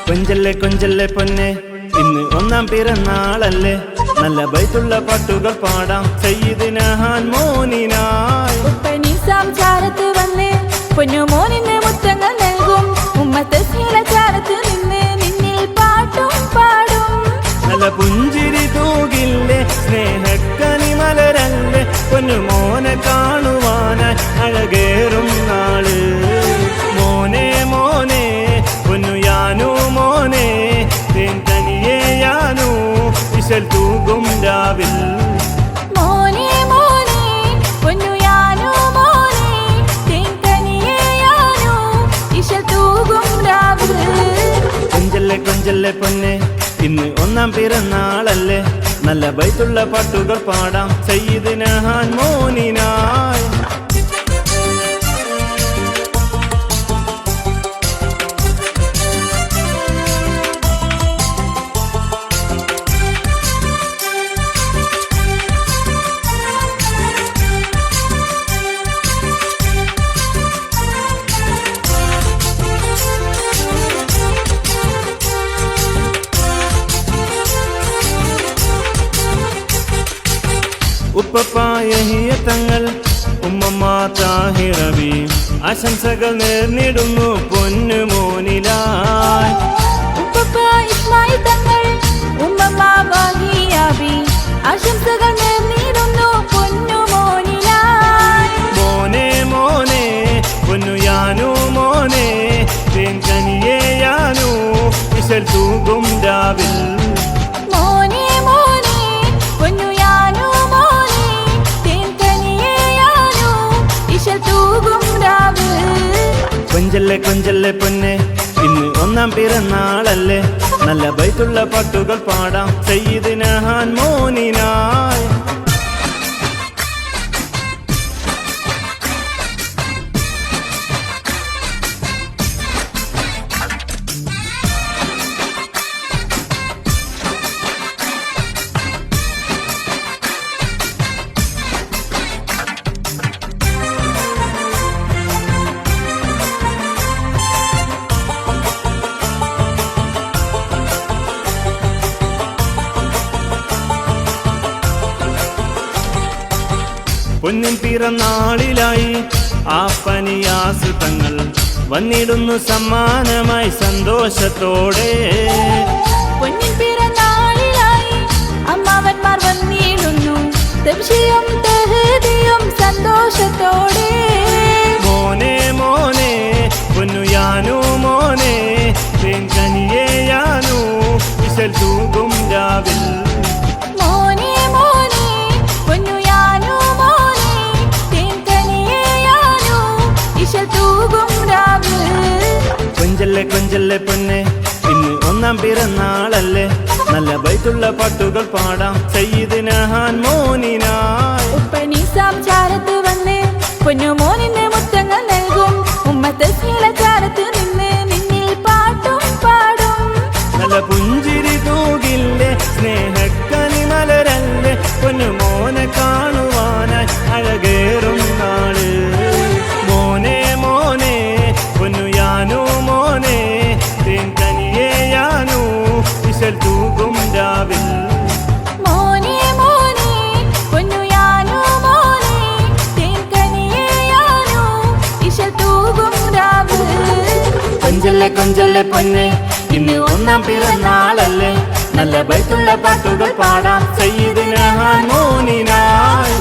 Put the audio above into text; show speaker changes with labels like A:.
A: കൊഞ്ചല്ലേ കൊഞ്ചല്ലേ പൊന്നെ ഇന്ന് ഒന്നാം പിറന്നാളല്ലേ നല്ല ബൈത്തുള്ള പാട്ടുകൾ പാടാം സയ്യിദിന ഹാൻ മോനിനായി
B: ഉപ്പനീസാം ചാരത്ത് വന്ന് പൊന്നു മോനിന് മുത്തങ്ങൾ നൽകും ഉമ്മത്തെ ശീലചാരത്ത് നിന്ന് നിന്നിൽ പാട്ടും പാടും
A: നല്ല പുഞ്ചിരി തൂകില്ലേ സ്നേഹക്കനി മലരല്ലേ പൊന്നു മോനെ കാണുവാനായി അഴകേറും നാള് മോനെ മോനെ പൊന്നു യാനു മോനെ തേൻ തനിയെ യാനു വിശൽ തൂകും രാവിൽ
B: മോനെ മോനെ പൊന്നു യാനു മോനെ തേൻ തനിയെ യാനു വിശൽ തൂകും രാവിൽ
A: കൊഞ്ചല്ലേ കൊഞ്ചല്ലേ പൊന്നെ ഇന്ന് ഒന്നാം പിറന്നാളല്ലേ നല്ല ബൈത്തുള്ള പാട്ടുകൾ പാടാം സയ്യിദിന ഹാൻ മോനിനായി ഉപ്പപ്പായഹിയ തങ്ങൾ ഉമ്മമ്മ താഹിറബി ആശംസകൾ നേർന്നിടുന്നു പൊന്നു മോനിലായി
B: ഉപ്പപ്പ ഇസ്മായിൽ തങ്ങൾ ഉമ്മമ്മ വാഹിയാബി ആശംസകൾ നേർന്നിടുന്നു പൊന്നു മോനിലായി
A: മോനെ മോനെ പൊന്നു യാനു മോനെ തേൻ കനിയെ യാനു വിശൽ തൂകും രാവിൽ
B: മോനെ മോനെ പൊന്നു യാനു മോനെ തേൻ തനിയെ യാനു വിശൽ തൂകും രാവിൽ
A: കൊഞ്ചല്ലേ കൊഞ്ചല്ലേ പൊന്നെ ഇന്ന് ഒന്നാം പിറന്നാളല്ലേ നല്ല ബൈത്തുള്ള പാട്ടുകൾ പാടാം സയ്യിദിന ഹാൻ മോനിനായി പൊന്നിൻ പിറന്നാളിലായി ആ പനിയാസ് തങ്ങൾ വന്നിടുന്നു സമ്മാനമായി സന്തോഷത്തോടെ
B: പൊന്നിൻ പിറന്നാളിലായി അമ്മാവന്മാർ വന്നിടുന്നു തബ്ശിയും തഹദിയും സന്തോഷത്തോടെ
A: മോനെ മോനെ പൊന്നു യാനു മോനെ തേൻ കനിയെ യാനു വിശൽ തൂകും രാവിൽ
B: മോനെ മോനെ പൊന്നു യാനു മോനെ തേൻ തനിയെ യാനു വിശൽ തൂകും രാവിൽ
A: കൊഞ്ചല്ലേ കൊഞ്ചല്ലേ പൊന്നെ ഇന്ന് ഒന്നാം പിറന്നാളല്ലേ നല്ല ബൈത്തുള്ള പാട്ടുകൾ പാടാം സയ്യിദിന ഹാൻ മോനിനായി
B: ഉപ്പനീസാം ചാരത്ത് വന്ന് പൊന്നു മോനിന് മുത്തങ്ങൾ നൽകും ഉമ്മത്തെ ശീലചാരത്ത് നിന്ന് നിന്നിൽ പാട്ടും പാടും
A: നല്ല പുഞ്ചിരി തൂകില്ലേ സ്നേഹക്കനി മലരല്ലേ പൊന്നു മോനെ കാണുവാനായി അഴകേറും നാള് മോനെ മോനെ പൊന്നു യാനു മോനെ തേൻ തനിയെ യാനു വിശൽ തൂകും രാവിൽ
B: മോനെ മോനെ പൊന്നു യാനു മോനെ തേൻ തനിയെ യാനു വിശൽ തൂകും രാവിൽ
A: കൊഞ്ചല്ലേ കൊഞ്ചല്ലേ പൊന്നെ ഇന്ന് ഒന്നാം പിറന്നാളല്ലേ നല്ല ബൈത്തുള്ള പാട്ടുകൾ പാടാം സയ്യിദിന ഹാൻ മോനിനായി